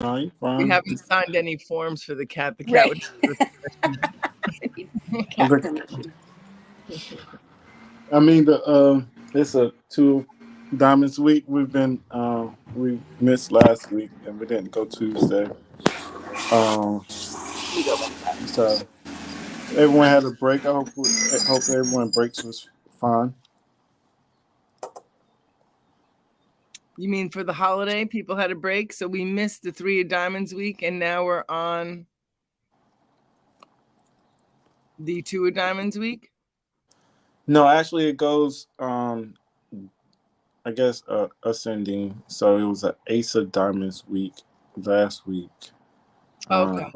No, you We fine. haven't signed any forms for the cat. The cat would. I mean, it's a two diamonds week. We missed last week and we didn't go Tuesday. Um, so everyone had a break. I hope everyone breaks was fine. You mean for the holiday, people had a break, so we missed the 3 of Diamonds week, and now we're on the 2 of Diamonds week? No, actually, it goes. I guess ascending. So it was an Ace of Diamonds week last week. Okay.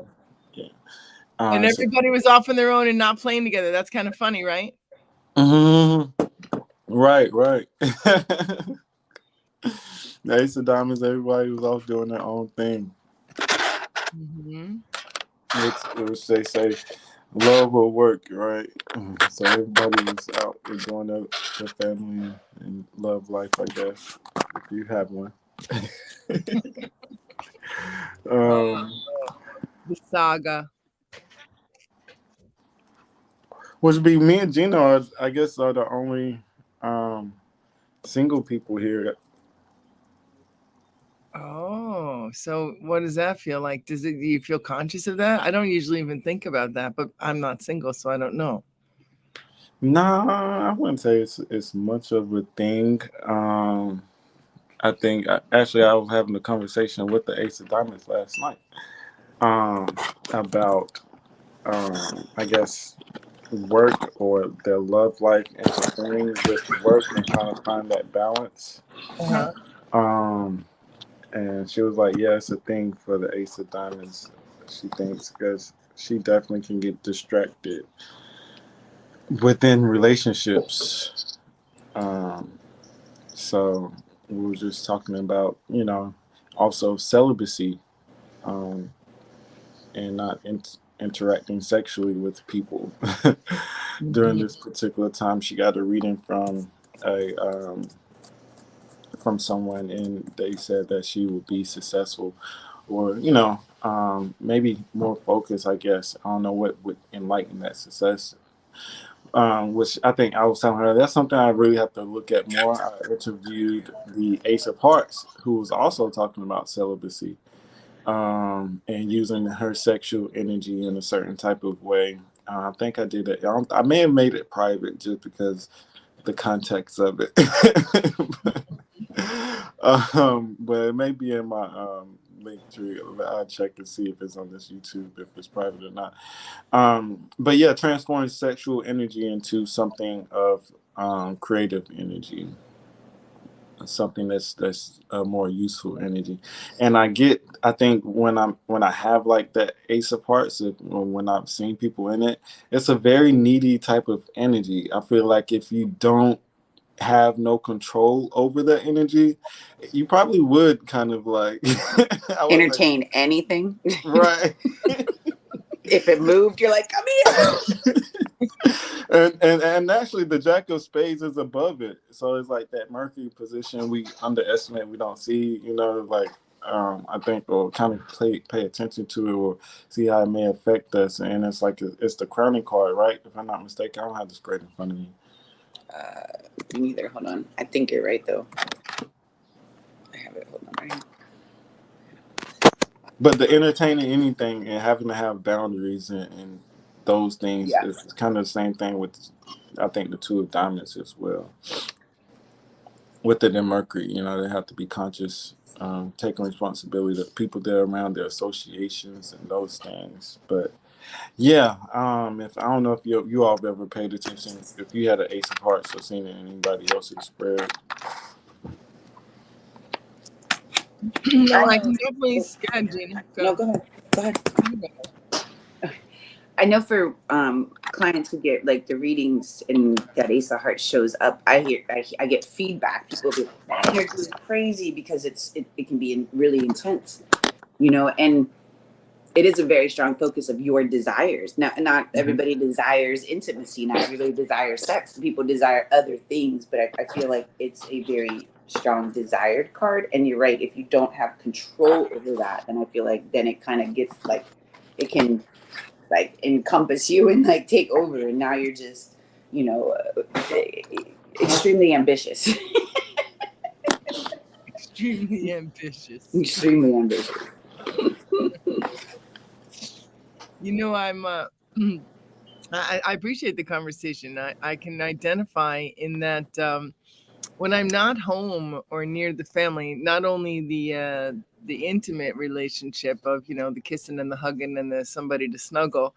Yeah. And So, everybody was off on their own and not playing together. That's kind of funny, right? right. The Ace of Diamonds. Everybody was off doing their own thing. Which they say love will work, right? So everybody was out enjoying their family and love life, I guess, if you have one. The saga. Which be me and Gina are, I guess, are the only single people here. Oh, so what does that feel like? Do you feel conscious of that? I don't usually even think about that, but I'm not single, so I don't know. Nah, I wouldn't say it's much of a thing. I think actually I was having a conversation with the Ace of Diamonds last night about I guess work or their love life interfering with work and trying to find that balance. Um, and she was like, "Yeah, it's a thing for the Ace of Diamonds." She thinks because she definitely can get distracted within relationships. Um, so we were just talking about, also celibacy, um, and not interacting sexually with people during this particular time. She got a reading a from someone, and they said that she would be successful, or maybe more focused. I guess I don't know what would enlighten that success. Which I think I was telling her that's something I really have to look at more. I interviewed the Ace of Hearts, who was also talking about celibacy, and using her sexual energy in a certain type of way. I think I did it. I may have made it private just because the context of it. But it may be in my link tree. I'll check and see if it's on this YouTube, if it's private or not. But yeah, transforming sexual energy into something of creative energy, something that's a more useful energy. And I think when I have like that Ace of Hearts, when I've seen people in it, it's a very needy type of energy. I feel like if you don't have no control over that energy, you probably would kind of like entertain anything. Right. If it moved, you're like, come here. and actually the Jack of Spades is above it, so it's like that Mercury position we underestimate, we don't see, like I think we'll kind of pay attention to it or see how it may affect us. And it's like it's the crowning card, right? If I'm not mistaken, I don't have this great in front of me. Me neither. Hold on. I think you're right though. I have it. Hold on. Right. But the entertaining anything and having to have boundaries and those things is kind of the same thing with, I think, the Two of Diamonds as well. With it in Mercury, they have to be conscious, taking responsibility of people they're around, their associations and those things. But yeah, if I don't know if you all have ever paid attention, if you had an Ace of Hearts or seen it in anybody else's spread. No, I can definitely scan, Gina. No, go ahead. Go ahead. I know for clients who get like the readings and that Ace of Hearts shows up, I get feedback. People be like, that energy is crazy because it can be really intense, and it is a very strong focus of your desires. Not everybody desires intimacy. Not everybody desires sex. People desire other things, but I feel like it's a very strong desired card. And you're right, if you don't have control over that, then I feel like then it kind of gets like, it can like encompass you and like take over, and now you're just, you know, extremely ambitious. Extremely ambitious. Extremely ambitious. You know, I'm I appreciate the conversation. I can identify in that when I'm not home or near the family, not only the intimate relationship of, you know, the kissing and the hugging and the somebody to snuggle,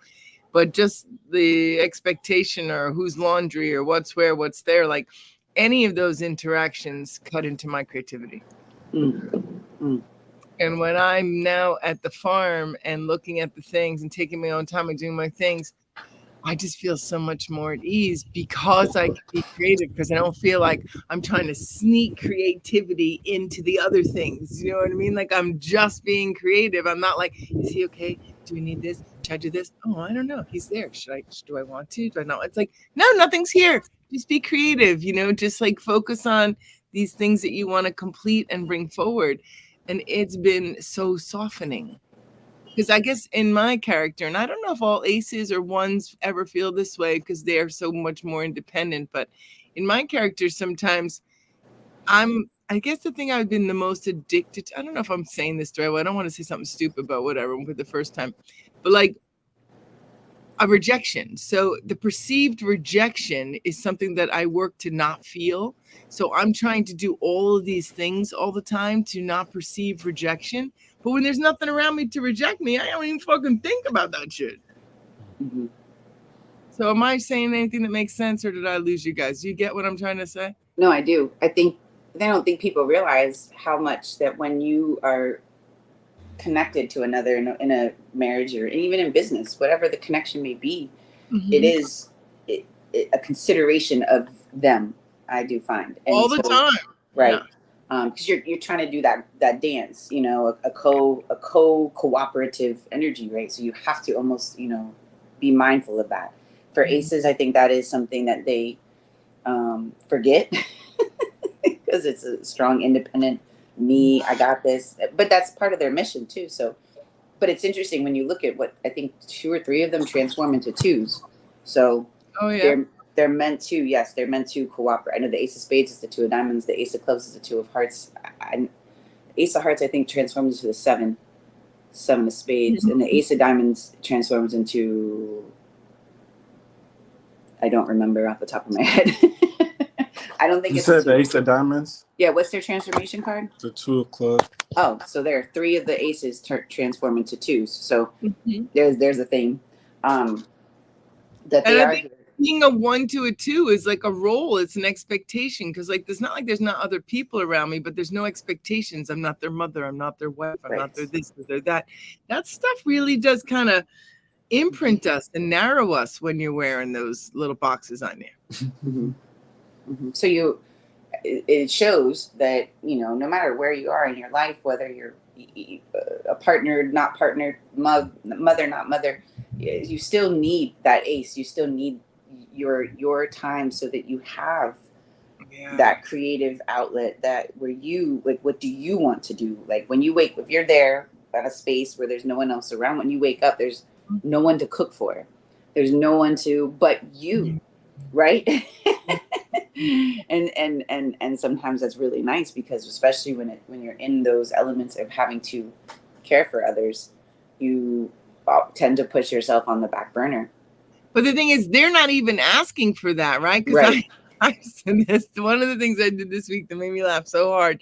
but just the expectation or whose laundry or what's where, what's there, like any of those interactions cut into my creativity. And when I'm now at the farm and looking at the things and taking my own time and doing my things, I just feel so much more at ease because I can be creative, because I don't feel like I'm trying to sneak creativity into the other things. You know what I mean? Like I'm just being creative. I'm not like, is he okay? Do we need this? Should I do this? Oh, I don't know. He's there. Do I want to? Do I not? It's like, no, nothing's here. Just be creative, you know, just like focus on these things that you want to complete and bring forward. And it's been so softening. Because I guess in my character, and I don't know if all aces or ones ever feel this way because they are so much more independent, but in my character, sometimes I guess the thing I've been the most addicted to, I don't know if I'm saying this the right way. I don't want to say something stupid, but whatever, for the first time. But like a rejection. So the perceived rejection is something that I work to not feel. So I'm trying to do all of these things all the time to not perceive rejection. But when there's nothing around me to reject me, I don't even fucking think about that shit. Mm-hmm. So am I saying anything that makes sense, or did I lose you guys? Do you get what I'm trying to say? No, I do. I don't think people realize how much that when you are connected to another in a marriage or even in business, whatever the connection may be, it is a consideration of them. I do find and all the time, right? Because you're trying to do that dance, you know, a cooperative energy, right? So you have to almost, you know, be mindful of that. For aces, I think that is something that they forget because it's a strong, independent me. I got this, but that's part of their mission too. So, but it's interesting when you look at what I think 2 or 3 of them transform into 2s. So they're meant to, yes, they're meant to cooperate. I know the ace of spades is the 2 of diamonds. The ace of clubs is the 2 of hearts. Ace of hearts, I think, transforms into the 7 of spades, and the ace of diamonds transforms into, I don't remember off the top of my head. I don't think you it's said the ace of diamonds. Yeah, what's their transformation card? The 2 of clubs. Oh, so there are 3 of the aces transform into 2s. So there's a thing that they are. Being a 1 to a 2 is like a role. It's an expectation, because like there's not other people around me, but there's no expectations. I'm not their mother. I'm not their wife. I'm not their this, their that. That stuff really does kind of imprint us and narrow us when you're wearing those little boxes on you. So it shows that, you know, no matter where you are in your life, whether you're a partner, not partnered, mother, not mother, you still need that ace. You still need your time so that you have that creative outlet, that where you, like, what do you want to do? Like when you wake, if you're there at a space where there's no one else around, when you wake up, there's no one to cook for. There's no one to, but you, right? and sometimes that's really nice, because especially when you're in those elements of having to care for others, you tend to put yourself on the back burner. But the thing is, they're not even asking for that, right? Because I said this, one of the things I did this week that made me laugh so hard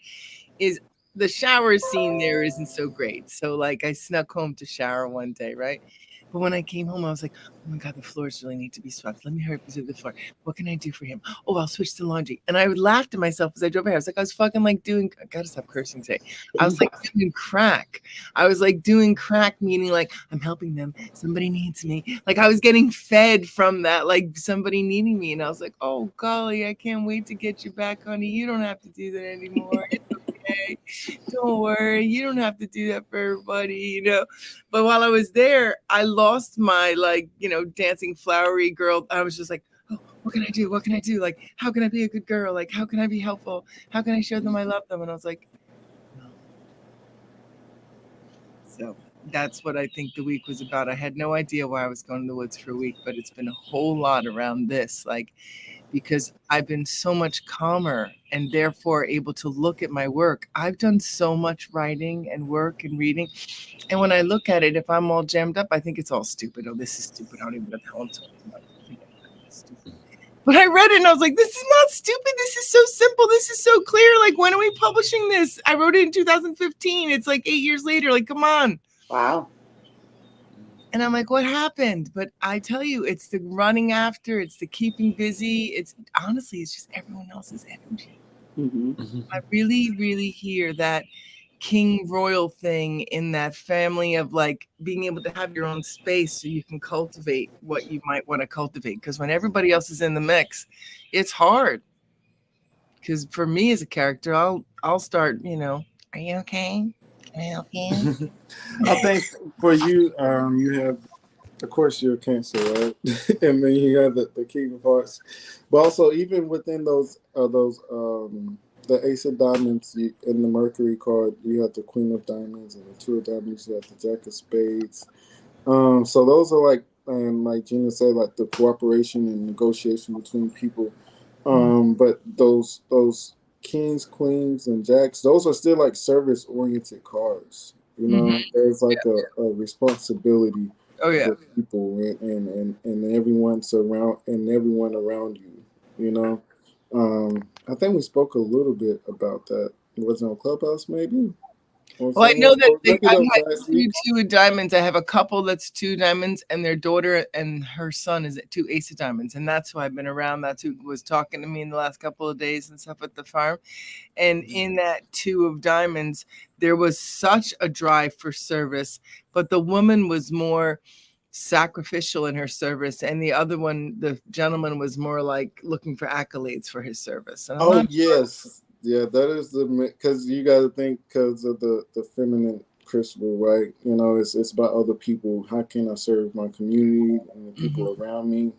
is the shower scene there isn't so great. So like I snuck home to shower one day, right? But when I came home, I was like, oh my God, the floors really need to be swept. Let me hurry up and do the floor. What can I do for him? Oh, I'll switch to laundry. And I would laugh to myself as I drove here. I was like, I was fucking like doing, I gotta stop cursing today. I was like doing crack. I was like doing crack, meaning like I'm helping them. Somebody needs me. Like I was getting fed from that, like somebody needing me. And I was like, oh golly, I can't wait to get you back, honey. You don't have to do that anymore. It's okay. Don't worry. You don't have to do that for everybody, you know. But while I was there, I lost my, like, you know, dancing flowery girl. I was just like, oh, what can I do? What can I do? Like, how can I be a good girl? Like, how can I be helpful? How can I show them I love them? And I was like, no. So that's what I think the week was about. I had no idea why I was going to the woods for a week, but it's been a whole lot around this, like, because I've been so much calmer and therefore able to look at my work. I've done so much writing and work and reading. And when I look at it, if I'm all jammed up, I think it's all stupid. Oh, this is stupid. I don't even know what the hell I'm talking about. It's stupid. But I read it and I was like, this is not stupid. This is so simple. This is so clear. Like, when are we publishing this? I wrote it in 2015. It's like 8 years later. Like, come on. Wow. And I'm like, what happened? But I tell you, it's the running after, it's the keeping busy. It's honestly, it's just everyone else's energy. Mm-hmm. I really, really hear that king royal thing in that family of like being able to have your own space so you can cultivate what you might want to cultivate. Because when everybody else is in the mix, it's hard. Because for me as a character, I'll start, are you okay? Can I help you? I think for you, you have, of course, you're Cancer, right? And then you have the King of Hearts, but also even within those the Ace of Diamonds in the Mercury card, you have the Queen of Diamonds and the Two of Diamonds. You have the Jack of Spades. So those are like Gina said, like the cooperation and negotiation between people. But those kings, queens, and jacks, those are still like service oriented cards. There's like a responsibility Oh yeah. with people and everyone's around and everyone around you. You know, I think we spoke a little bit about that. It was on Clubhouse, maybe. Well, I know that Maybe I've that was had last week. two of diamonds. I have a couple that's two diamonds, and their daughter and her son is at two ace of diamonds, and that's who I've been around. That's who was talking to me in the last couple of days and stuff at the farm. And in that two of diamonds, there was such a drive for service, but the woman was more sacrificial in her service, and the other one, the gentleman, was more like looking for accolades for his service. And I'm Oh not yes, yeah, that is because you got to think because of the feminine crystal, right? It's about other people. How can I serve my community and the people around me?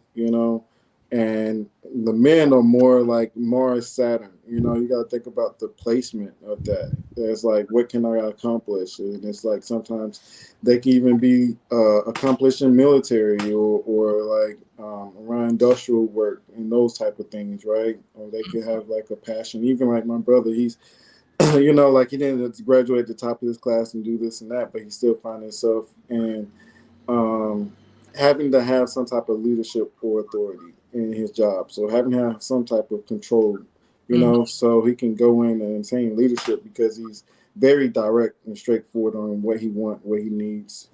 And the men are more like Mars, Saturn. You got to think about the placement of that. It's like, what can I accomplish? And it's like sometimes they can even be accomplished in military or like around industrial work and those type of things, right? Or they could have like a passion. Even like my brother, he's like he didn't graduate at the top of his class and do this and that, but he still found himself in having to have some type of leadership or authority in his job. So having to have some type of control, so he can go in and attain leadership because he's very direct and straightforward on what he wants, what he needs,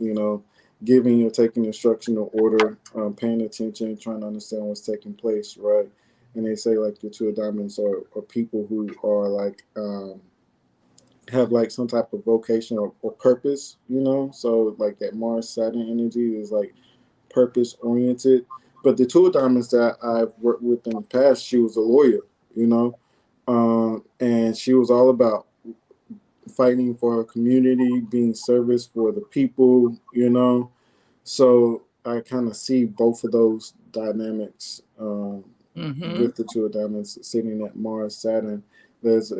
giving or taking instructional order, paying attention, trying to understand what's taking place, right? And they say like the two of diamonds are people who are like have like some type of vocation or purpose, So like that Mars Saturn energy is like purpose oriented. But the two of diamonds that I've worked with in the past, she was a lawyer, and she was all about fighting for her community, being service for the people, So I kind of see both of those dynamics with the two of diamonds sitting at Mars, Saturn. It's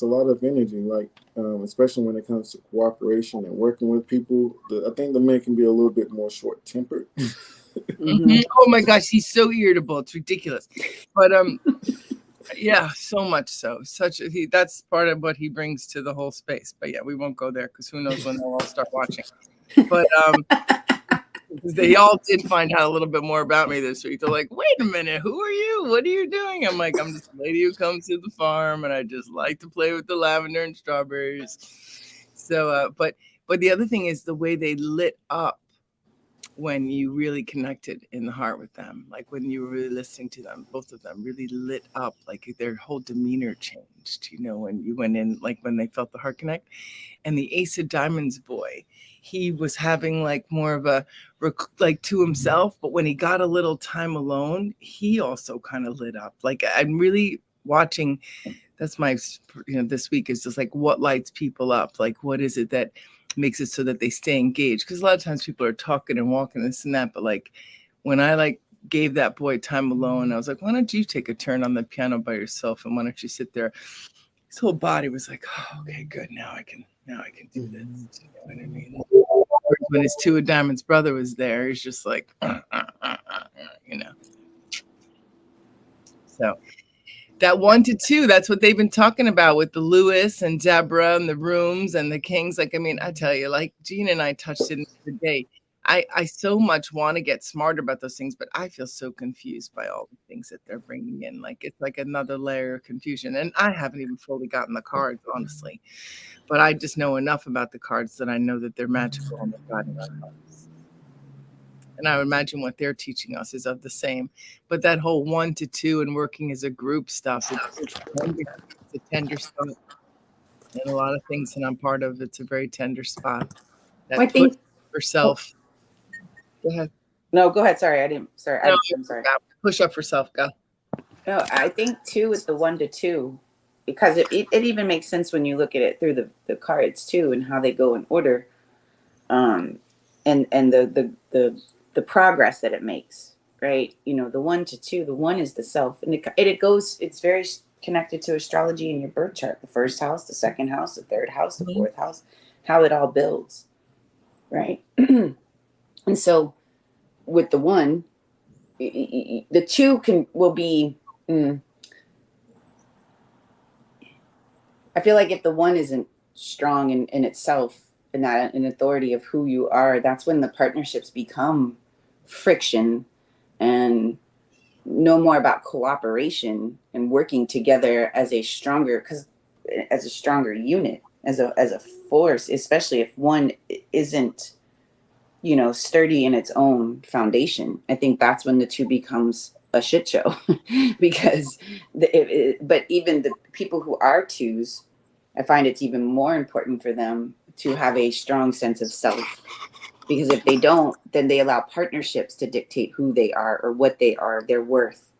a lot of energy, like especially when it comes to cooperation and working with people. I think the men can be a little bit more short tempered. Oh my gosh, he's so irritable. It's ridiculous. But yeah, so much so. That's part of what he brings to the whole space. But yeah, we won't go there because who knows when they'll all start watching. But they all did find out a little bit more about me this week. They're like, wait a minute, who are you? What are you doing? I'm like, I'm just a lady who comes to the farm and I just like to play with the lavender and strawberries. So but the other thing is the way they lit up when you really connected in the heart with them, like when you were really listening to them, both of them really lit up, like their whole demeanor changed, when you went in, like when they felt the heart connect. And the Ace of Diamonds boy, he was having like more of a like to himself, but when he got a little time alone, he also kind of lit up. Like I'm really watching. That's my, this week is just like what lights people up. Like what is it that makes it so that they stay engaged? Because a lot of times people are talking and walking this and that, but like when I like gave that boy time alone. I was like, why don't you take a turn on the piano by yourself, and why don't you sit there? His whole body was like, oh, okay, good. Now I can do this. You know what I mean? When his Two of Diamonds brother was there, he's just like, you know. So that 1 to 2, that's what they've been talking about with the Lewis and Deborah and the rooms and the Kings. Like, I mean, I tell you, like Gina and I touched it the day. I so much want to get smarter about those things, but I feel so confused by all the things that they're bringing in. Like, it's like another layer of confusion. And I haven't even fully gotten the cards, honestly. But I just know enough about the cards that I know that they're magical and they're guiding our hearts. And I would imagine what they're teaching us is of the same. But that whole 1 to 2 and working as a group stuff, it's a tender spot. And a lot of things that I'm part of, it's a very tender spot. That I think for self. Go ahead. No, go ahead. Sorry, I didn't. Sorry, No, I'm sorry. Push up for self. Go. No, I think too with the 1 to 2, because it even makes sense when you look at it through the cards too, and how they go in order, and the progress that it makes, right? You know, the 1 to 2, the 1 is the self, and it goes. It's very connected to astrology in your birth chart. The first house, the second house, the third house, the fourth house, how it all builds, right? And so with the 1, the 2 will be. I feel like if the 1 isn't strong in itself and that an authority of who you are, that's when the partnerships become friction and no more about cooperation and working together as a stronger unit, as a force, especially if 1 isn't, you know, sturdy in its own foundation. I think that's when the 2 becomes a shit show because but even the people who are 2s, I find it's even more important for them to have a strong sense of self, because if they don't, then they allow partnerships to dictate who they are or what they are, their worth.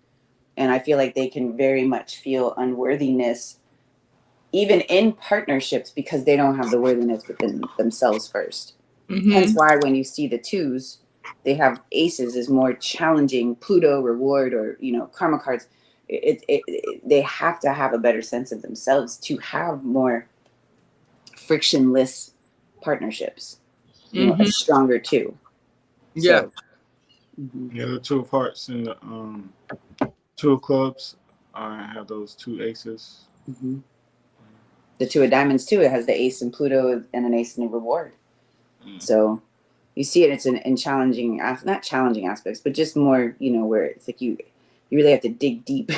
And I feel like they can very much feel unworthiness even in partnerships because they don't have the worthiness within themselves first. Hence why when you see the 2s, they have aces is more challenging, Pluto, reward, or, you know, karma cards. They have to have a better sense of themselves to have more frictionless partnerships, you know, a stronger 2. Yeah. So, yeah, the 2 of hearts and the 2 of clubs. I have those 2 aces. The 2 of diamonds too. It has the ace and Pluto and an ace and a reward. So you see it. It's in challenging, not challenging aspects, but just more, you know, where it's like you really have to dig deep.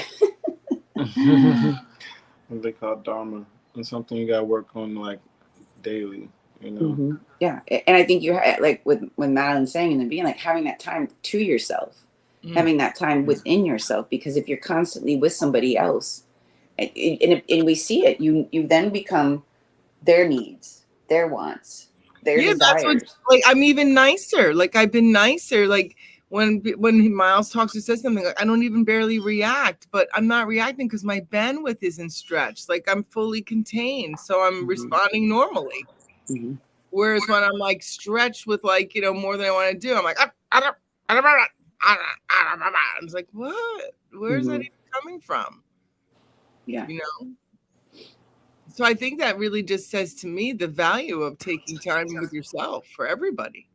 What they call dharma, and something you got to work on like daily. You know. Yeah, and I think you like when Madeline's saying in the beginning, like having that time to yourself, having that time within yourself, because if you're constantly with somebody else, and we see it, you then become their needs, their wants, their desires. That's what, like, I'm even nicer. Like, I've been nicer. Like, when Miles talks or says something, like, I don't even barely react, but I'm not reacting because my bandwidth isn't stretched. Like, I'm fully contained, so I'm responding normally. Whereas when I'm like stretched with, like, you know, more than I want to do, I'm like, I was like, what? Where's that even coming from? Yeah, you know. So I think that really just says to me the value of taking time with yourself for everybody.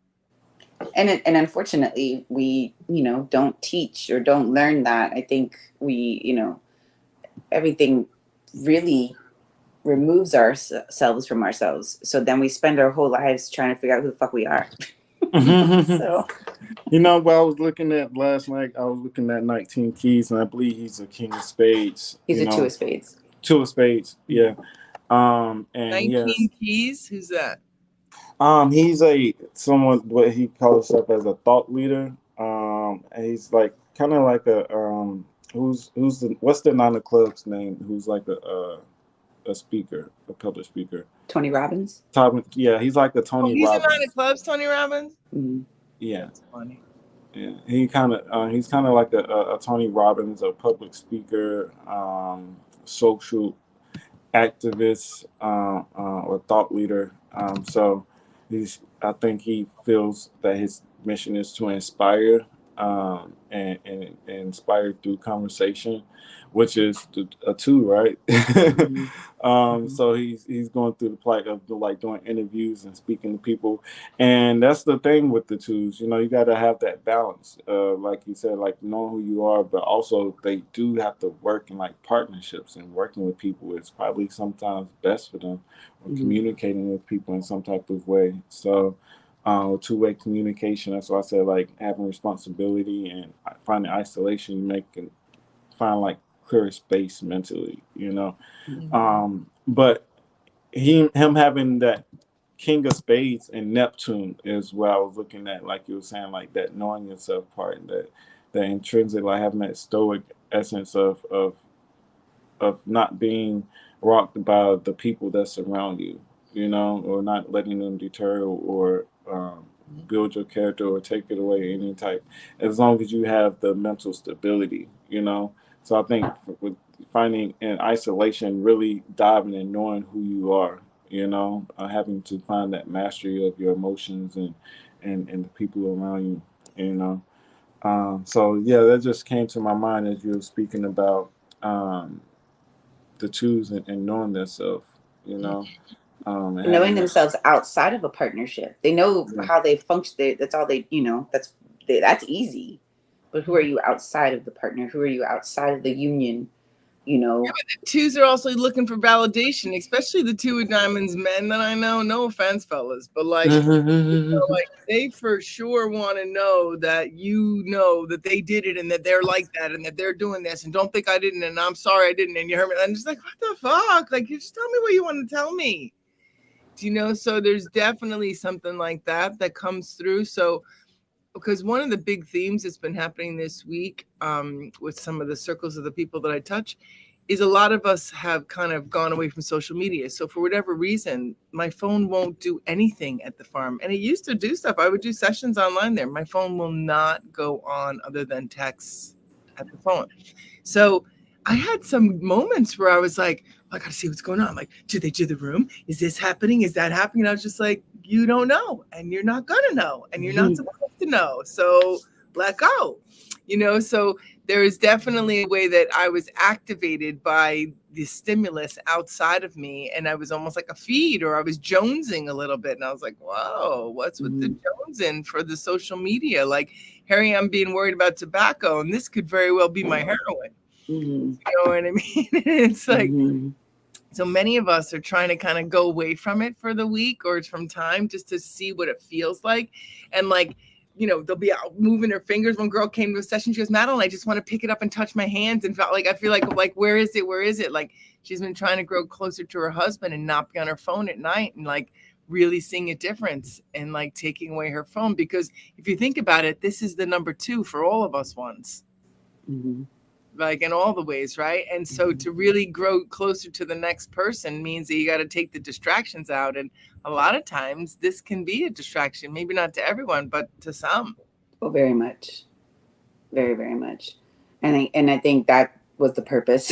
And unfortunately, we, you know, don't teach or don't learn that. I think we, you know, everything really removes ourselves from ourselves. So then we spend our whole lives trying to figure out who the fuck we are. So, you know, what I was looking at last night, I was looking at 19 keys, and I believe he's a king of spades. He's a 2 of spades. 2 of spades, yeah. And 19 keys? Who's that? He's someone what he calls himself as a thought leader. And he's like kind of like a what's the 9 of clubs name? Who's like a speaker, a public speaker. Tony Robbins. Yeah, he's like a Tony he's Robbins. He's a 9 of clubs, Tony Robbins. Yeah, that's funny. Yeah, he's kind of like a Tony Robbins, a public speaker, social activist, or thought leader. So I think he feels that his mission is to inspire and inspired through conversation, which is a two, right? So he's going through the plight of like doing interviews and speaking to people, and that's the thing with the twos. You know, you got to have that balance, like you said, like knowing who you are, but also they do have to work in like partnerships, and working with people is probably sometimes best for them, or communicating with people in some type of way. So two-way communication. That's why I said like having responsibility and finding isolation. You make and find like clear space mentally, you know. But him having that King of Spades and Neptune is what I was looking at. Like you were saying, like that knowing yourself part, and that intrinsic, like having that stoic essence of not being rocked by the people that surround you, you know, or not letting them deter or build your character or take it away any type, as long as you have the mental stability, you know. So I think with finding in isolation, really diving and knowing who you are, you know, having to find that mastery of your emotions and the people around you, you know. So yeah, that just came to my mind as you were speaking about um, the twos and knowing themselves, you know, and Knowing having that. themselves outside of a partnership. They know Yeah. how they function. That's all they, that's easy. But who are you outside of the partner? Who are you outside of the union? You know, Twos are also looking for validation, especially the two of diamonds men that I know. No offense, fellas, but like, like they for sure want to know that you know that they did it and that they're like that and that they're doing this, and don't think I didn't, and I'm sorry I didn't, and you heard me. I'm just like, what the fuck? Like, you just tell me what you want to tell me. Do you know? So there's definitely something like that that comes through. So because one of the big themes that's been happening this week with some of the circles of the people that I touch is a lot of us have kind of gone away from social media. So for whatever reason, my phone won't do anything at the farm. And it used to do stuff. I would do sessions online there. My phone will not go on other than texts at the phone. So I had some moments where I was like, I got to see what's going on. I'm like, did they do the room? Is this happening? Is that happening? And I was just like, you don't know, and you're not going to know, and you're not supposed to know. So let go, you know? So there is definitely a way that I was activated by the stimulus outside of me. And I was almost like a feed, or I was jonesing a little bit. And I was like, whoa, what's with the jonesing for the social media? Like, Harry, I'm being worried about tobacco, and this could very well be my heroin. You know what I mean? It's like, so many of us are trying to kind of go away from it for the week or from time just to see what it feels like. And like, you know, they'll be out moving their fingers. One girl came to a session, she goes, Madeline, I just want to pick it up and touch my hands, and felt like, I feel like, where is it? Where is it? Like, she's been trying to grow closer to her husband and not be on her phone at night, and like really seeing a difference and like taking away her phone. Because if you think about it, this is the number 2 for all of us once. Like in all the ways, right? And so to really grow closer to the next person means that you got to take the distractions out. And a lot of times this can be a distraction, maybe not to everyone, but to some. Oh, very much. Very, very much. And I think that was the purpose.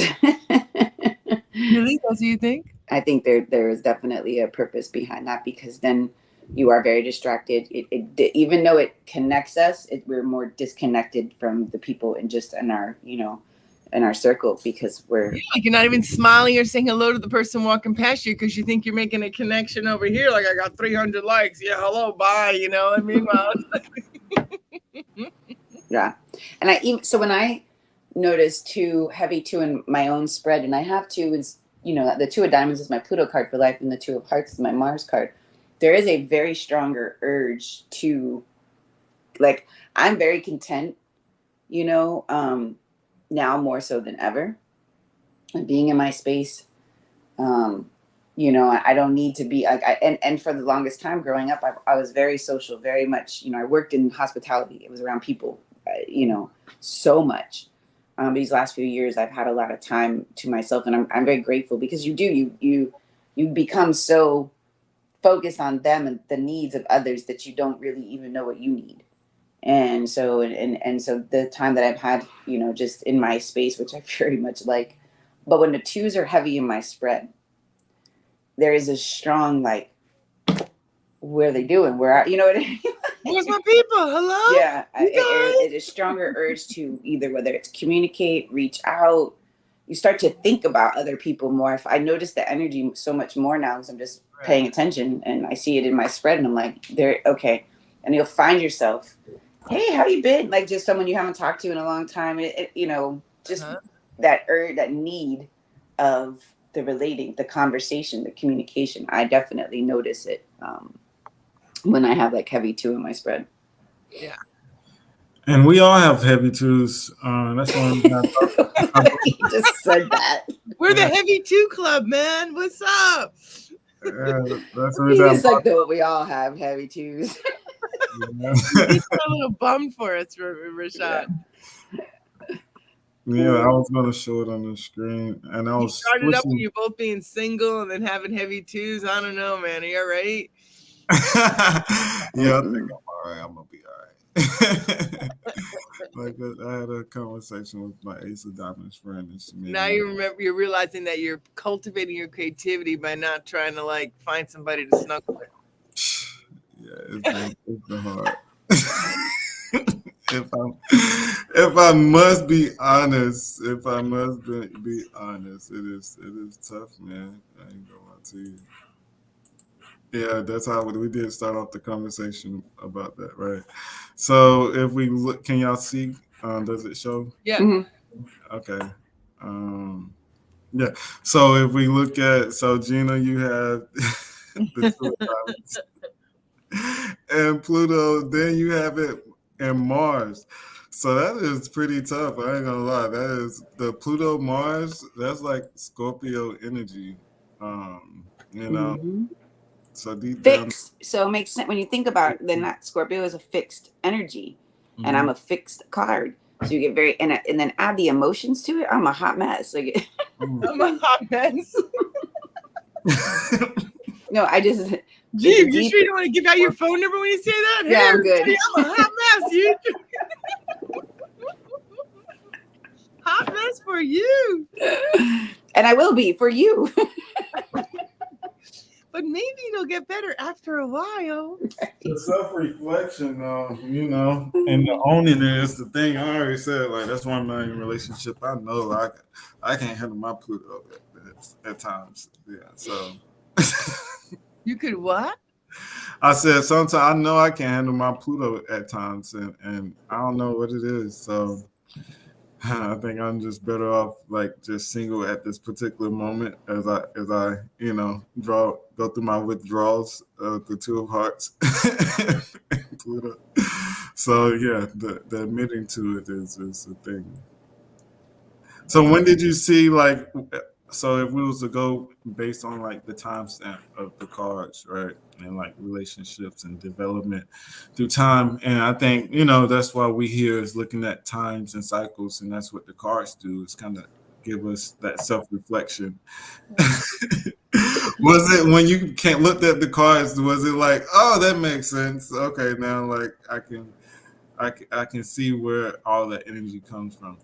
Really? That's what you think? I think there is definitely a purpose behind that, because then you are very distracted. Even though it connects us, we're more disconnected from the people and just in our, in our circle, because we're like, you're not even smiling or saying hello to the person walking past you because you think you're making a connection over here. Like, I got 300 likes. Yeah, hello, bye. You know what I mean? Yeah. And so when I notice heavy 2 in my own spread, and I have 2 is, the 2 of diamonds is my Pluto card for life, and the 2 of hearts is my Mars card. There is a very stronger urge to, like, I'm very content, now more so than ever, and being in my space. I don't need to be like, and for the longest time growing up, I was very social, very much, I worked in hospitality. It was around people, so much. These last few years, I've had a lot of time to myself, and I'm very grateful, because you become so focused on them and the needs of others that you don't really even know what you need. And so, and so the time that I've had, just in my space, which I very much like, but when the 2s are heavy in my spread, there is a strong, like, what are they doing? Where are, you know what I mean? Where's my people? Hello? Yeah, You guys? it is stronger urge to either, whether it's communicate, reach out. You start to think about other people more. If I notice the energy so much more now because I'm just paying attention and I see it in my spread and I'm like, there, okay. And you'll find yourself, hey, how you been? Like just someone you haven't talked to in a long time. You know, just that urge, that need of the relating, the conversation, the communication. I definitely notice it when I have like heavy 2 in my spread. Yeah. And we all have heavy twos. That's one You just said that. We're the heavy 2 club, man. What's up? That's what It's like though we all have heavy 2s. He's a little bummed for us, Rashad. Yeah, I was gonna show it on the screen, and I was started up with you both being single and then having heavy 2s. I don't know, man. Are you all right? Yeah, I think I'm all right. I'm gonna be all right. Like I had a conversation with my Ace of Diamonds friend, and she made now you're realizing that you're cultivating your creativity by not trying to like find somebody to snuggle with. Yeah, it's been hard. If I must be honest, be honest, it is tough, man. I ain't gonna lie to you. Yeah, that's how we did start off the conversation about that, right? So if we look, can y'all see? Does it show? Yeah. Mm-hmm. Okay. Yeah. So if we look at, Gina, you have the 2 of diamonds. And Pluto, then you have it in Mars. So that is pretty tough. I ain't gonna lie. That is the Pluto Mars. That's like Scorpio energy. You know. Mm-hmm. So deep fixed. So it makes sense when you think about it, then that Scorpio is a fixed energy, and I'm a fixed card. So you get very and then add the emotions to it. I'm a hot mess. Like I'm a hot mess. No, I just. Gee, you sure you don't want to give out your phone number when you say that? Yeah, I'm good. I'm a hot mess. You. Hot mess for you. And I will be for you. But maybe it'll get better after a while. The self-reflection, you know, and the owning it is the thing. I already said, like, that's why I'm not in a relationship. I know I can't handle my Pluto at times. Yeah, so. You could what? I said sometimes I know I can't handle my Pluto at times, and I don't know what it is. So I think I'm just better off like just single at this particular moment as I you know go through my withdrawals of the 2 of Hearts. Pluto. So yeah, the admitting to it is a thing. So when did you see like? So if we was to go based on like the timestamp of the cards, right, and like relationships and development through time, and I think you know that's why we here is looking at times and cycles, and that's what the cards do. Is kind of give us that self-reflection. Was it when you can't look at the cards? Was it like, oh, that makes sense? Okay, now like I can see where all that energy comes from.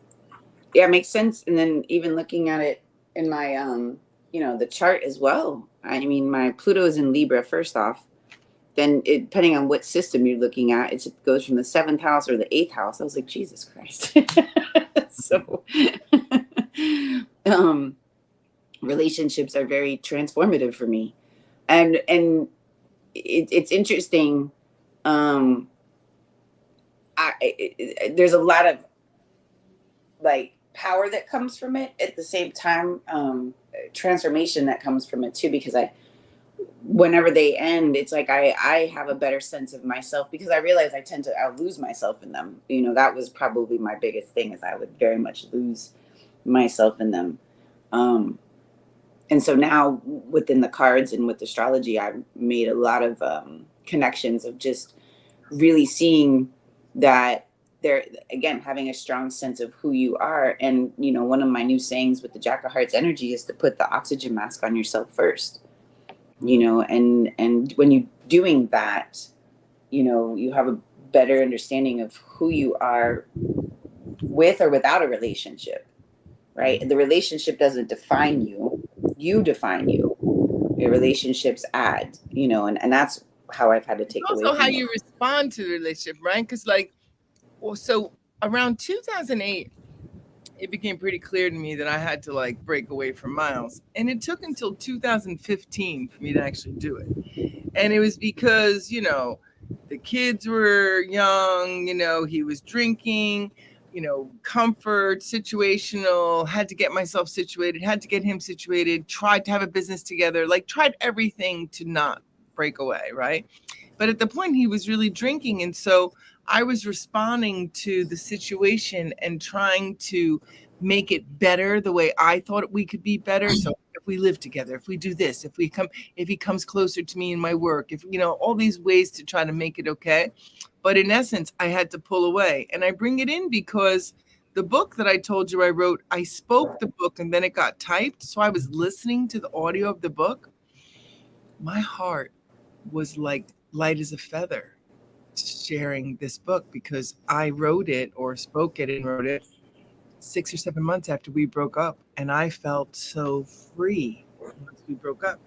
Yeah, it makes sense. And then even looking at it in my you know, the chart as well. I mean, my Pluto is in Libra first off. Then depending on what system you're looking at, it goes from the 7th house or the 8th house. I was like, Jesus Christ. So relationships are very transformative for me. And it's interesting. There's a lot of like power that comes from it, at the same time transformation that comes from it too, because whenever they end, it's like I have a better sense of myself, because I realize I'll lose myself in them. You know, that was probably my biggest thing, is I would very much lose myself in them. And so now within the cards and with astrology, I've made a lot of connections of just really seeing that they're, again, having a strong sense of who you are. And, you know, one of my new sayings with the Jack of Hearts energy is to put the oxygen mask on yourself first, you know, and when you're doing that, you know, you have a better understanding of who you are with or without a relationship, right? The relationship doesn't define you, you define you. Your relationships add, you know, and that's how I've had to take away Also from how it. you respond to the relationship, right? Because so around 2008, it became pretty clear to me that I had to break away from Miles. And it took until 2015 for me to actually do it. And it was because, the kids were young, he was drinking, comfort, situational, had to get myself situated, had to get him situated, tried to have a business together, tried everything to not break away, right? But at the point he was really drinking. And so I was responding to the situation and trying to make it better the way I thought we could be better. So if we live together, if we do this, if he comes closer to me in my work, if, all these ways to try to make it okay. But in essence, I had to pull away. And I bring it in because the book that I told you I wrote, I spoke the book and then it got typed. So I was listening to the audio of the book. My heart was like light as a feather sharing this book because I wrote it or spoke it and wrote it 6 or 7 months after we broke up. And I felt so free once we broke up.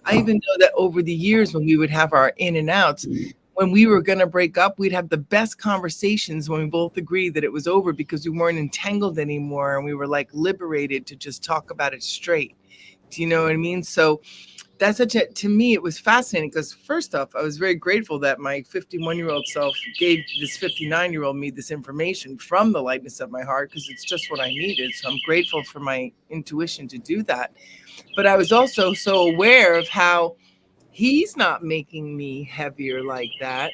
I even know that over the years when we would have our in and outs, when we were going to break up, we'd have the best conversations when we both agreed that it was over because we weren't entangled anymore. And we were liberated to just talk about it straight. Do you know what I mean? So that's to me, it was fascinating because first off, I was very grateful that my 51-year-old self gave this 59-year-old me this information from the lightness of my heart because it's just what I needed. So I'm grateful for my intuition to do that. But I was also so aware of how he's not making me heavier like that.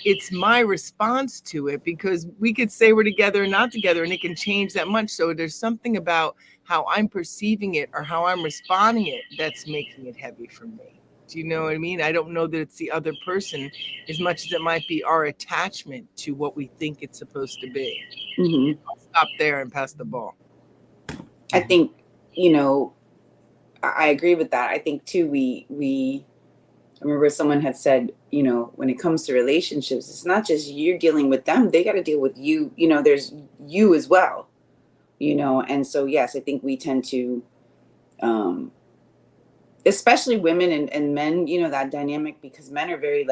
It's my response to it because we could say we're together and not together and it can change that much. So there's something about how I'm perceiving it or how I'm responding it that's making it heavy for me. Do you know what I mean? I don't know that it's the other person as much as it might be our attachment to what we think it's supposed to be. Mm-hmm. I'll stop there and pass the ball. I think, I agree with that. I think too, I remember someone had said, when it comes to relationships, it's not just you're dealing with them. They got to deal with you. There's you as well, and so, yes, I think we tend to, especially women and men, that dynamic, because men are very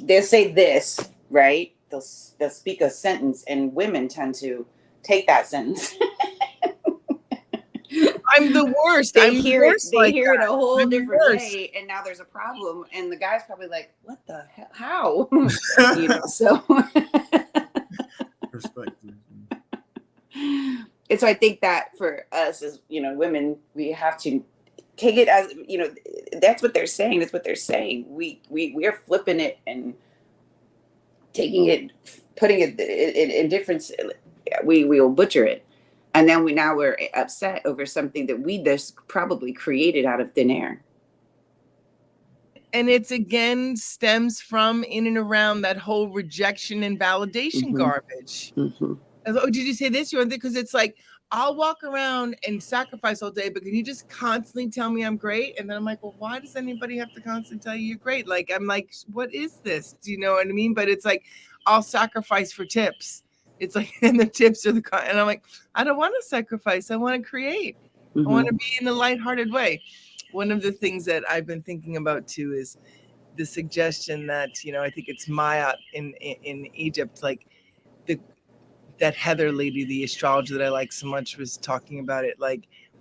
they'll say this, right? They'll speak a sentence and women tend to take that sentence. I'm the worst. They I'm hear the it. worst They hear it a that. whole I'm different worse. way, and now there's a problem. And the guy's probably like, "What the hell? How?" So Perspective. and so I think that for us as women, we have to take it as that's what they're saying. That's what they're saying. We are flipping it and taking it, putting it in different. We will butcher it. And then we're upset over something that we just probably created out of thin air. And it's again stems from in and around that whole rejection and validation garbage. Mm-hmm. Oh, did you say this? Because it's I'll walk around and sacrifice all day, but can you just constantly tell me I'm great? And then I'm like, well, why does anybody have to constantly tell you you're great? I'm like, what is this? Do you know what I mean? But it's I'll sacrifice for tips. It's and the tips are and I'm like, I don't want to sacrifice. I want to create. I want to be in a lighthearted way. One of the things that I've been thinking about too is the suggestion that, I think it's Maya in Egypt, that Heather lady, the astrologer that I like so much, was talking about it.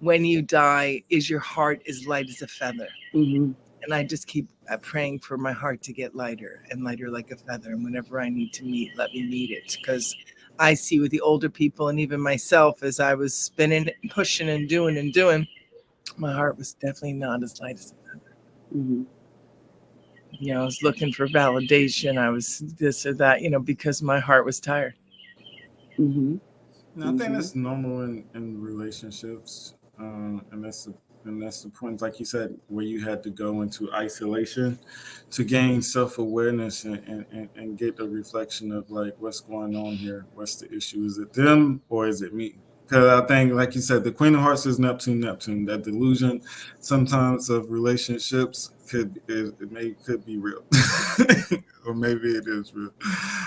When you die, is your heart as light as a feather? Mm-hmm. And I just keep praying for my heart to get lighter and lighter like a feather. And whenever I need to meet, let me meet it. Because I see with the older people and even myself, as I was spinning, pushing and doing, my heart was definitely not as light as a feather. Mm-hmm. I was looking for validation. I was this or that, because my heart was tired. Mm-hmm. I think that's normal in relationships, and that's the point, like you said, where you had to go into isolation to gain self-awareness and get a reflection of what's going on here, what's the issue, is it them or is it me? Because I think, like you said, the Queen of Hearts is Neptune. That delusion sometimes of relationships could be real, or maybe it is real.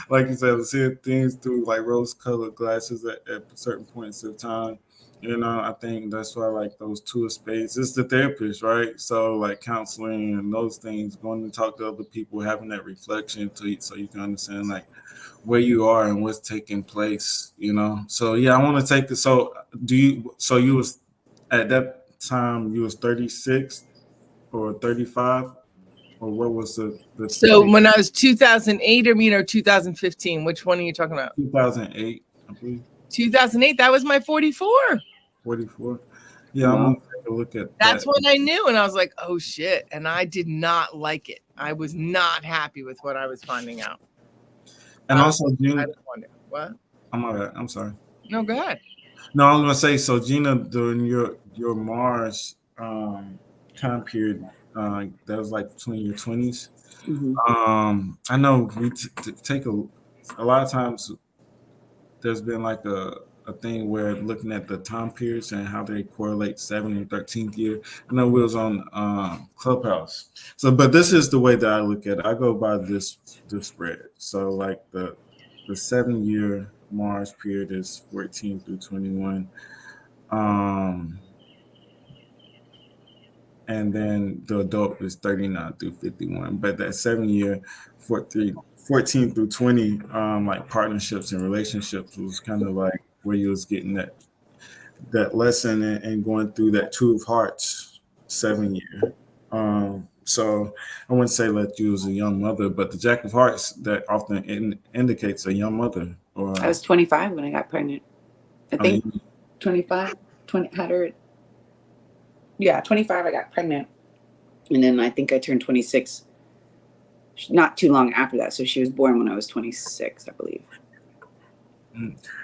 Like you said, seeing things through rose-colored glasses at certain points of time, You know, I think that's why like those two of spades. It's the therapist, right? So like counseling and those things, going to talk to other people, having that reflection so you can understand like where you are and what's taking place. You know. So yeah, I want to take it. So do you? So you was at that time you was 36 or 35 or what was the So age? when I was 2008 or 2015, which one are you talking about? 2008, I believe. 2008, that was my 44. 44. Yeah, I'm Wow. gonna take a look at That's that. when I knew, and I was like, oh shit. And I did not like it. I was not happy with what I was finding out. And also, I Gina, wonder what? I'm sorry. No, go ahead. No, I was gonna say. So, Gina, during your Mars time period, that was like between your 20s. Mm-hmm. I know we take a lot of times. There's been like a thing where looking at the time periods and how they correlate 7th and 13th year. I know we was on Clubhouse. So, but this is the way that I look at it. I go by this spread. So, like the 7 year Mars period is 14 through 21. Um, and then the adult is 39 through 51. But that 7 year, 14 through 20, like partnerships and relationships was kind of like where you was getting that lesson and going through that two of hearts 7 year. So I wouldn't say that you was a young mother, but the Jack of Hearts that often indicates a young mother. Or I was 25 when I got pregnant. I I think mean, 25, 20, had her. Yeah, 25, I got pregnant. And then I think I turned 26 not too long after that. So she was born when I was 26, I believe.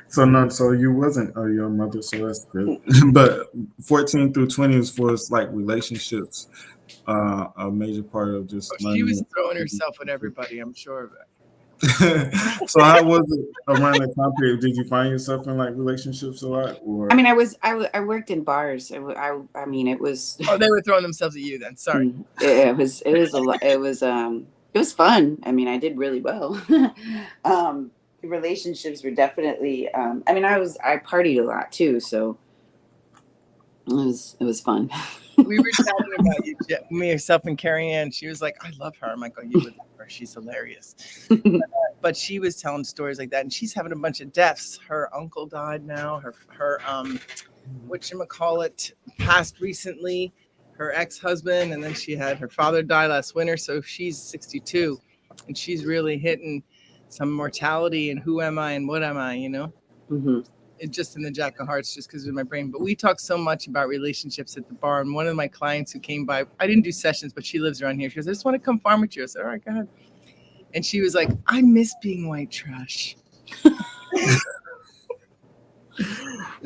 so no, so you wasn't a young mother, so that's good. But 14 through 20 was for us like relationships, a major part of Oh, just she was learning. throwing herself at everybody, I'm sure of it. So how was it around that time period? Did you find yourself in like relationships a lot, I or mean, I worked in bars. I mean, it was, Oh, they were throwing themselves at you then. Sorry. it was a lot. It was fun. I mean, I did really well. Relationships were definitely, I mean, I partied a lot too. So it was fun. We were chatting about you, me, yourself, and Carrie Ann. She was like, I love her. I'm like, oh, you would love her. She's hilarious. But she was telling stories like that, and she's having a bunch of deaths. Her uncle died now. Her whatchamacallit passed recently. Her ex-husband, and then she had her father die last winter. So she's 62, and she's really hitting some mortality and who am I and what am I, you know? Mm-hmm. It just in the Jack of Hearts, just because of my brain. But we talk so much about relationships at the bar. And one of my clients who came by, I didn't do sessions, but she lives around here. She goes, I just want to come farm with you. I said, all right, go ahead. And she was like, I miss being white trash.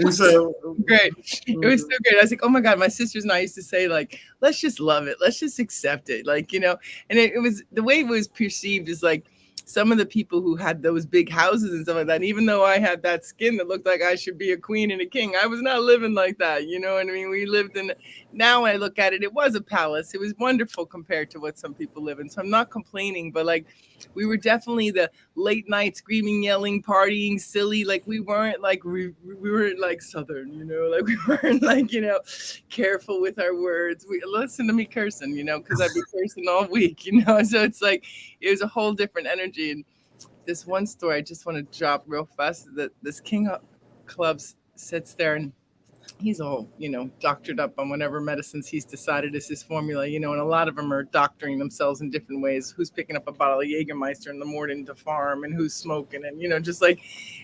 so Great. It was so great. I was like, oh my God, my sisters and I used to say, like, let's just love it. Let's just accept it. Like, you know, and it was the way it was perceived is like some of the people who had those big houses and stuff like that. And even though I had that skin that looked like I should be a queen and a king, I was not living like that. You know what I mean? We lived in, now I look at it, it was a palace. It was wonderful compared to what some people live in. So I'm not complaining, but like, we were definitely the late night screaming, yelling, partying, silly. Like we weren't like we weren't like Southern, you know, like we weren't like, you know, careful with our words. We listen to me cursing, you know, because I'd be cursing all week, you know. So it's like it was a whole different energy. And this one story I just want to drop real fast that this king of clubs sits there and he's all, you know, doctored up on whatever medicines he's decided is his formula, you know, and a lot of them are doctoring themselves in different ways. Who's picking up a bottle of Jägermeister in the morning to farm and who's smoking and, you know, just like,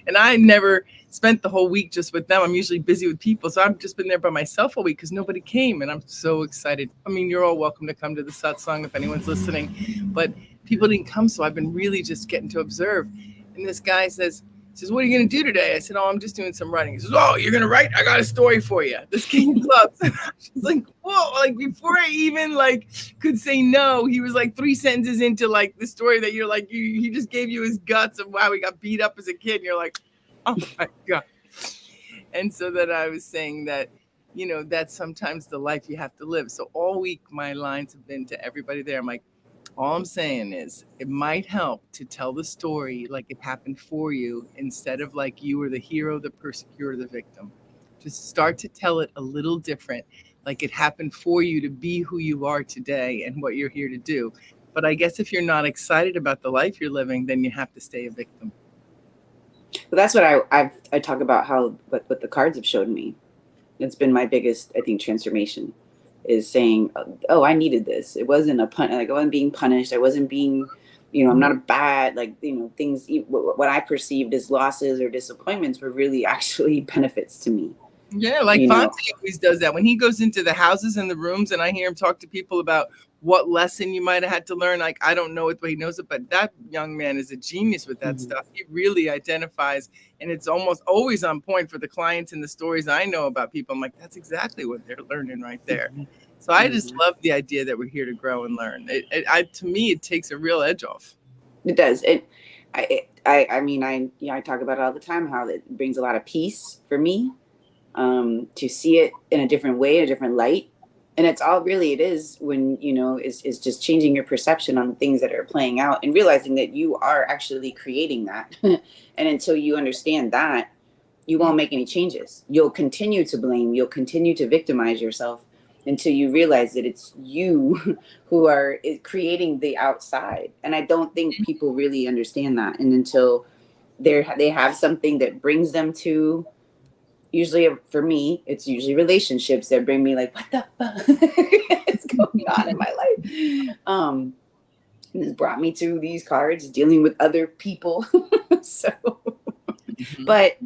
and I never spent the whole week just with them. I'm usually busy with people. So I've just been there by myself all week because nobody came and I'm so excited. I mean, you're all welcome to come to the satsang if anyone's listening, but people didn't come. So I've been really just getting to observe. And this guy says, what are you going to do today? I said, oh, I'm just doing some writing. He says, oh, you're going to write? I got a story for you. This king of clubs. She's like, whoa, like before I even like could say no, he was like 3 sentences into like the story that you're like, he just gave you his guts of how he got beat up as a kid. And you're like, oh my God. And so that I was saying that, you know, that's sometimes the life you have to live. So all week, my lines have been to everybody there. I'm like, all I'm saying is it might help to tell the story like it happened for you instead of like you were the hero, the persecutor, the victim. to start to tell it a little different, like it happened for you to be who you are today and what you're here to do. But I guess if you're not excited about the life you're living, then you have to stay a victim. Well, that's what I talk about, how what the cards have showed me. It's been my biggest, I think, transformation, is saying, oh, I needed this. It wasn't like I wasn't being punished. I wasn't being, I'm not a bad, like, things, what I perceived as losses or disappointments were really actually benefits to me. Yeah, like Fonzie always does that. When he goes into the houses and the rooms and I hear him talk to people about what lesson you might have had to learn, like, I don't know it, but he knows it. But that young man is a genius with that stuff. He really identifies, and it's almost always on point for the clients and the stories I know about people. I'm like, that's exactly what they're learning right there. So I just love the idea that we're here to grow and learn. To me, it takes a real edge off. It does. I mean, I talk about it all the time, how it brings a lot of peace for me. To see it in a different way, a different light. And it's all really it is when, is just changing your perception on the things that are playing out and realizing that you are actually creating that. And until you understand that, you won't make any changes. You'll continue to blame, you'll continue to victimize yourself until you realize that it's you who are creating the outside. And I don't think people really understand that. And until they have something that brings them to, usually for me, it's usually relationships that bring me like, what the fuck is going on in my life? And it's brought me to these cards, dealing with other people. So, but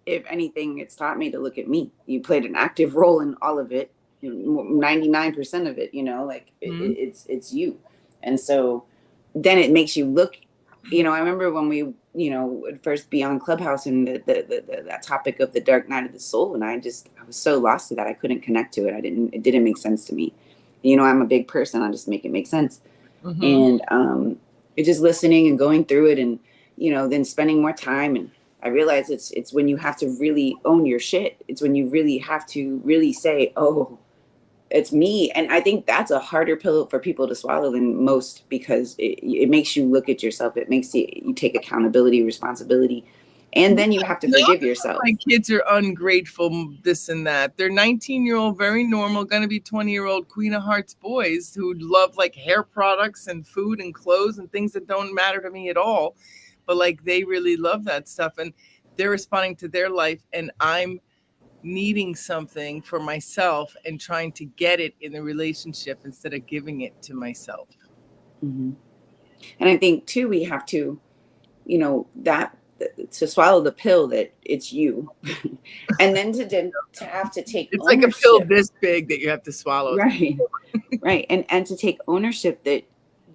if anything, it's taught me to look at me. You played an active role in all of it, 99% of it, it's you. And so then it makes you look, I remember when we, would first be on Clubhouse and that topic of the dark night of the soul. And I was so lost to that. I couldn't connect to it. It didn't make sense to me. I'm a big person. I just make it make sense. And it's just listening and going through it and, then spending more time. And I realize it's when you have to really own your shit. It's when you really have to really say, oh, it's me. And I think that's a harder pill for people to swallow than most, because it makes you look at yourself. It makes you take accountability, responsibility, and then you have to forgive yourself. My kids are ungrateful, this and that. They're 19-year-old, very normal, going to be 20-year-old Queen of Hearts boys who love like hair products and food and clothes and things that don't matter to me at all. But like, they really love that stuff and they're responding to their life. And I'm needing something for myself and trying to get it in the relationship instead of giving it to myself. And I think too, we have to, to swallow the pill that it's you, and then to have to take it's ownership. Like a pill this big that you have to swallow. Right. Right. And to take ownership that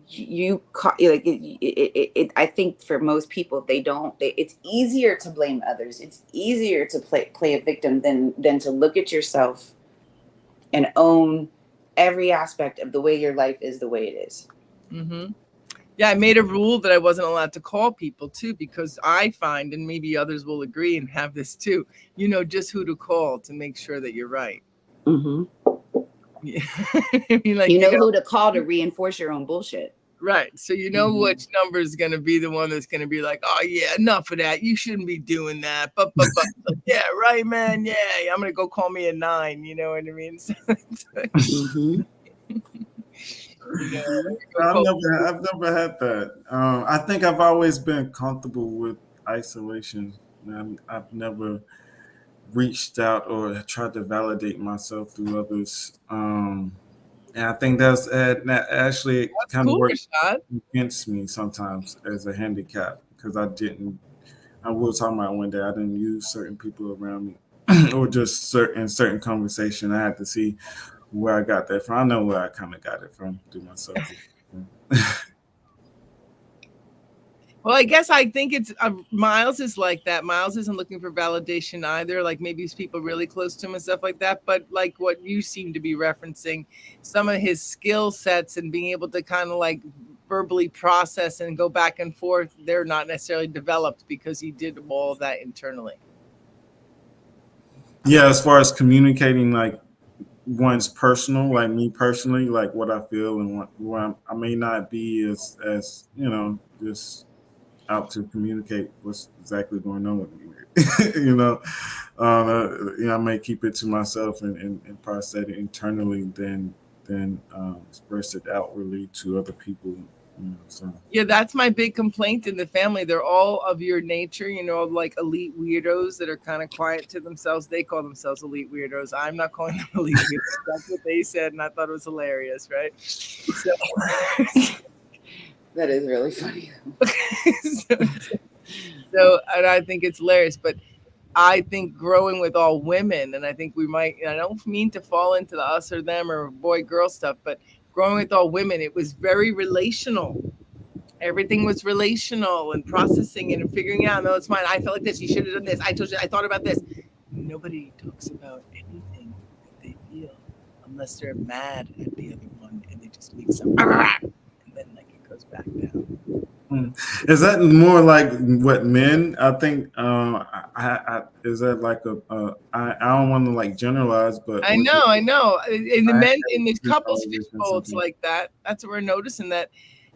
you like it. I think for most people, it's easier to blame others. It's easier to play a victim than to look at yourself and own every aspect of the way your life is the way it is. Yeah, I made a rule that I wasn't allowed to call people too, because I find, and maybe others will agree and have this too, just who to call to make sure that you're right. Yeah. Who to call to reinforce your own bullshit. Right. So which number is going to be the one that's going to be like, oh yeah, enough of that. You shouldn't be doing that. But yeah, right, man. Yeah, I'm going to go call me a 9. You know what I mean? I've never had that. I think I've always been comfortable with isolation. I've never reached out or tried to validate myself through others. And I think that actually kind of works against me sometimes as a handicap, because I will talk about one day, I didn't use certain people around me or just certain conversation. I had to see where I got that from. I know where I kind of got it from through myself. Well, I guess I think it's Miles is like that. Miles isn't looking for validation either. Like maybe it's people really close to him and stuff like that. But like what you seem to be referencing, some of his skill sets and being able to kind of like verbally process and go back and forth, they're not necessarily developed because he did all of that internally. Yeah, as far as communicating like one's personal, like me personally, like what I feel and where I may not be as just out to communicate what's exactly going on with me, I may keep it to myself and process it internally, then express it outwardly to other people. So. Yeah, that's my big complaint in the family. They're all of your nature, like elite weirdos that are kind of quiet to themselves. They call themselves elite weirdos. I'm not calling them elite weirdos. That's what they said, and I thought it was hilarious, right? So, that is really funny. so, and I think it's hilarious, but I think growing with all women, and I think we might, I don't mean to fall into the us or them or boy girl stuff, but growing with all women, it was very relational. Everything was relational and processing it and figuring out, no, it's mine. I felt like this. You should have done this. I told you, I thought about this. Nobody talks about anything that they feel unless they're mad at the other one and they just make some, and then like it goes back down. Is that more like what men? I think. Is that like I don't want to like generalize, but I know. In the men, in the couples fishbowl, it's like that. That's what we're noticing that.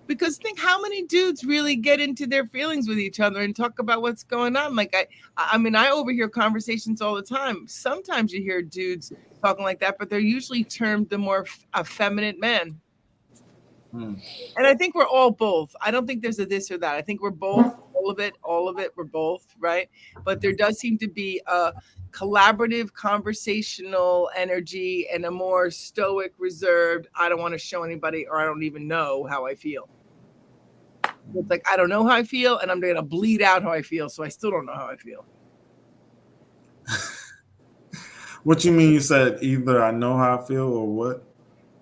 Because think how many dudes really get into their feelings with each other and talk about what's going on. Like I mean, I overhear conversations all the time. Sometimes you hear dudes talking like that, but they're usually termed the more effeminate men. And I think we're all both. I don't think there's a this or that. I think we're both, all of it. We're both, right? But there does seem to be a collaborative, conversational energy and a more stoic, reserved, I don't want to show anybody or I don't even know how I feel. It's like, I don't know how I feel and I'm going to bleed out how I feel. So I still don't know how I feel. What you mean? You said either I know how I feel or what?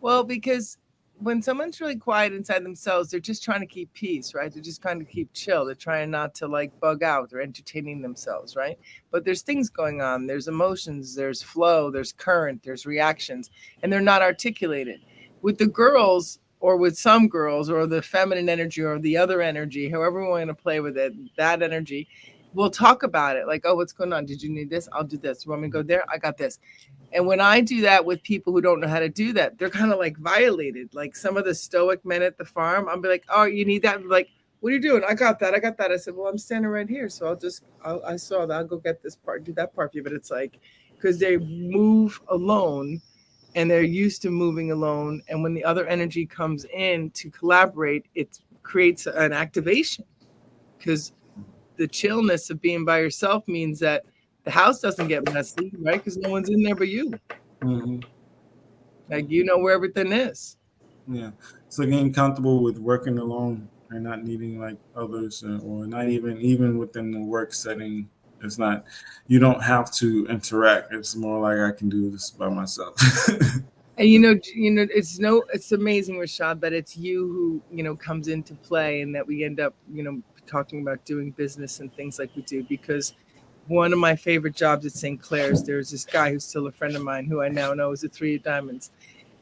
Well, because when someone's really quiet inside themselves, they're just trying to keep peace, right? They're just trying to keep chill. They're trying not to like bug out. They're entertaining themselves, right? But there's things going on. There's emotions, there's flow, there's current, there's reactions, and they're not articulated. With the girls or with some girls or the feminine energy or the other energy, however we want to play with it, that energy, we'll talk about it. Like, oh, what's going on? Did you need this? I'll do this. You want me to go there? I got this. And when I do that with people who don't know how to do that, they're kind of like violated. Like some of the stoic men at the farm, I'll be like, oh, you need that? I'm like, what are you doing? I got that. I said, well, I'm standing right here. So I saw that. I'll go get this part, do that part for you. But it's like, because they move alone and they're used to moving alone. And when the other energy comes in to collaborate, it creates an activation because the chillness of being by yourself means that the house doesn't get messy, right? Because no one's in there but you. Mm-hmm. Like, you know where everything is. Yeah. So getting comfortable with working alone and not needing like others or not even within the work setting. It's not, you don't have to interact. It's more like I can do this by myself. And it's amazing, Rashad, that it's you who, comes into play and that we end up, talking about doing business and things like we do, because one of my favorite jobs at St. Clair's, there's this guy who's still a friend of mine who I now know is a 3 of diamonds.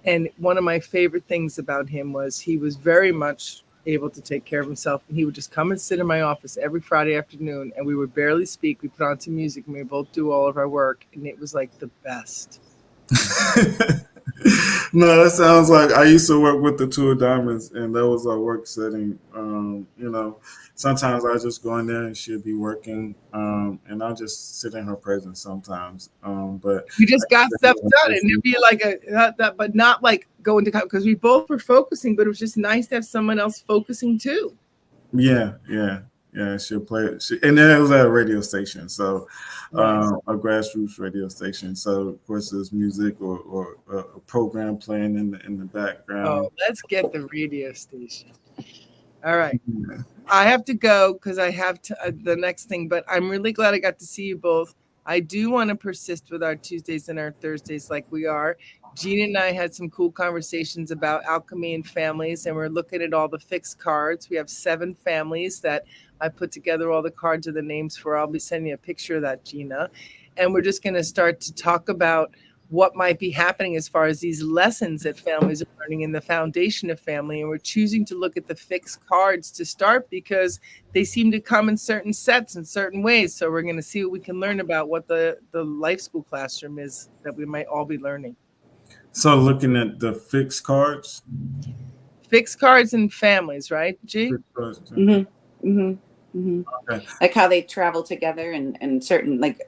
And one of my favorite things about him was he was very much able to take care of himself. And he would just come and sit in my office every Friday afternoon and we would barely speak. We put on some music and we would both do all of our work. And it was like the best. No, that sounds like I used to work with the 2 of diamonds and that was our work setting. Sometimes I just go in there and she'll be working, and I'll just sit in her presence sometimes. But you just got stuff done, and it'd be like that, but not like going to, because we both were focusing, but it was just nice to have someone else focusing too. Yeah. She'll play it, and then it was at a radio station, so Nice. a grassroots radio station. So of course there's music or a program playing in the background. Oh, let's get the radio station. All right. Yeah. I have to go because I have the next thing, but I'm really glad I got to see you both. I do want to persist with our Tuesdays and our Thursdays like we are. Gina and I had some cool conversations about alchemy and families, and we're looking at all the fixed cards. We have 7 families that I put together all the cards and the names for. I'll be sending you a picture of that, Gina. And we're just going to start to talk about what might be happening as far as these lessons that families are learning in the foundation of family. And we're choosing to look at the fixed cards to start because they seem to come in certain sets in certain ways. So we're going to see what we can learn about what the life school classroom is that we might all be learning. So looking at the fixed cards and families, right, G? Mm-hmm. Mm-hmm. Mm-hmm. Okay. Like how they travel together and certain, like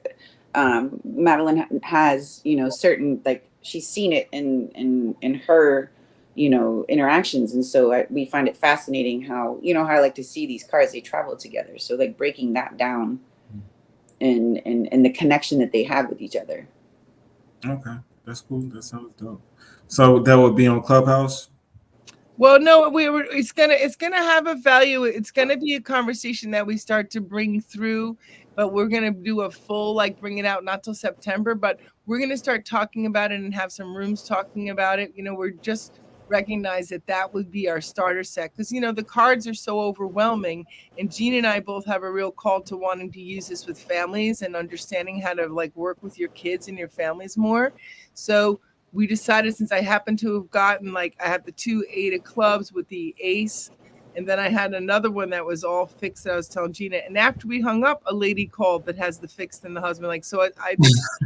Madeline has, you know, certain, like, she's seen it in her, you know, interactions, and so we find it fascinating how, you know, how I like to see these cards, they travel together. So like breaking that down and the connection that they have with each other. Okay, that's cool. That sounds dope. So that would be on Clubhouse. Well, no, it's gonna have a value. It's gonna be a conversation that we start to bring through, but we're gonna do a full, like, bring it out not till September, but we're gonna start talking about it and have some rooms talking about it. You know, we're just recognize that would be our starter set, because, you know, the cards are so overwhelming, and Jean and I both have a real call to wanting to use this with families and understanding how to, like, work with your kids and your families more. So we decided, since I happen to have gotten, like, I have the 2 8 of clubs with the ace, and then I had another one that was all fixed that I was telling Gina. And after we hung up, a lady called that has the fixed and the husband. Like, so I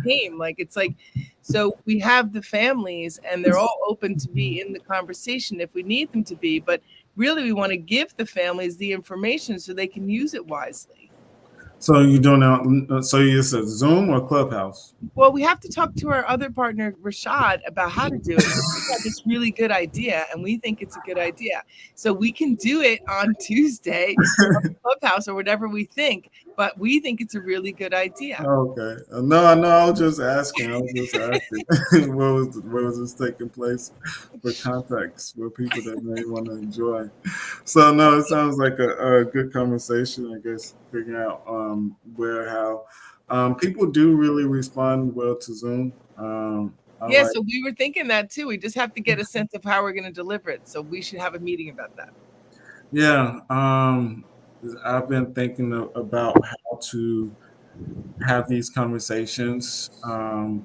came, like, it's like, so we have the families and they're all open to be in the conversation if we need them to be. But really, we want to give the families the information so they can use it wisely. So you doing now? So you said Zoom or Clubhouse? Well, we have to talk to our other partner, Rashad, about how to do it. He's got this really good idea, and we think it's a good idea. So we can do it on Tuesday on Clubhouse or whatever we think, but we think it's a really good idea. Okay. No, I was just asking. Where was this taking place for context for people that may want to enjoy? So no, it sounds like a good conversation. I guess figuring out how people do really respond well to Zoom. Yeah, so we were thinking that too. We just have to get a sense of how we're going to deliver it. So we should have a meeting about that. Yeah, I've been thinking about how to have these conversations,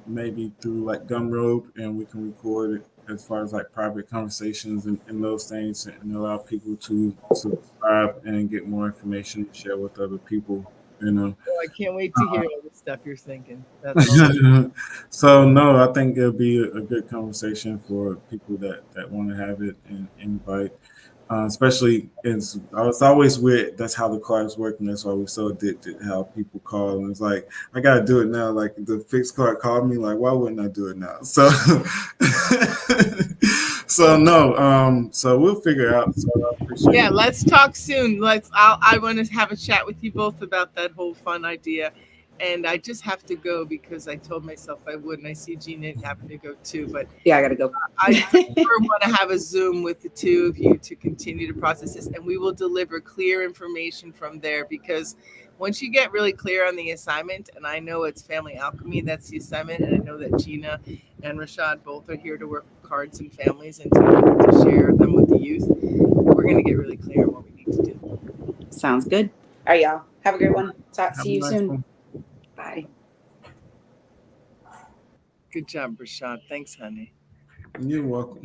maybe through like Gumroad, and we can record it as far as like private conversations and those things, and allow people to subscribe and get more information to share with other people. You know. Oh, I can't wait to hear all the stuff you're thinking. That's awesome. So no, I think it'll be a good conversation for people that want to have it and invite. Especially, it's always weird. That's how the cards work, and that's why we're so addicted. How people call, and it's like, I gotta do it now. Like the fixed card called me, like, why wouldn't I do it now? So, so no, so we'll figure out. So I appreciate. Yeah, let's talk soon. I want to have a chat with you both about that whole fun idea. And I just have to go because I told myself I would, and I see Gina having to go too. But yeah, I gotta go. I want to have a Zoom with the two of you to continue to process this, and we will deliver clear information from there. Because once you get really clear on the assignment, and I know it's family alchemy, that's the assignment, and I know that Gina and Rashad both are here to work with cards and families and to share them with the youth, we're going to get really clear on what we need to do. Sounds good. All right, y'all. Have a great one. See you soon. Bye. Good job, Rashad. Thanks, honey. You're welcome.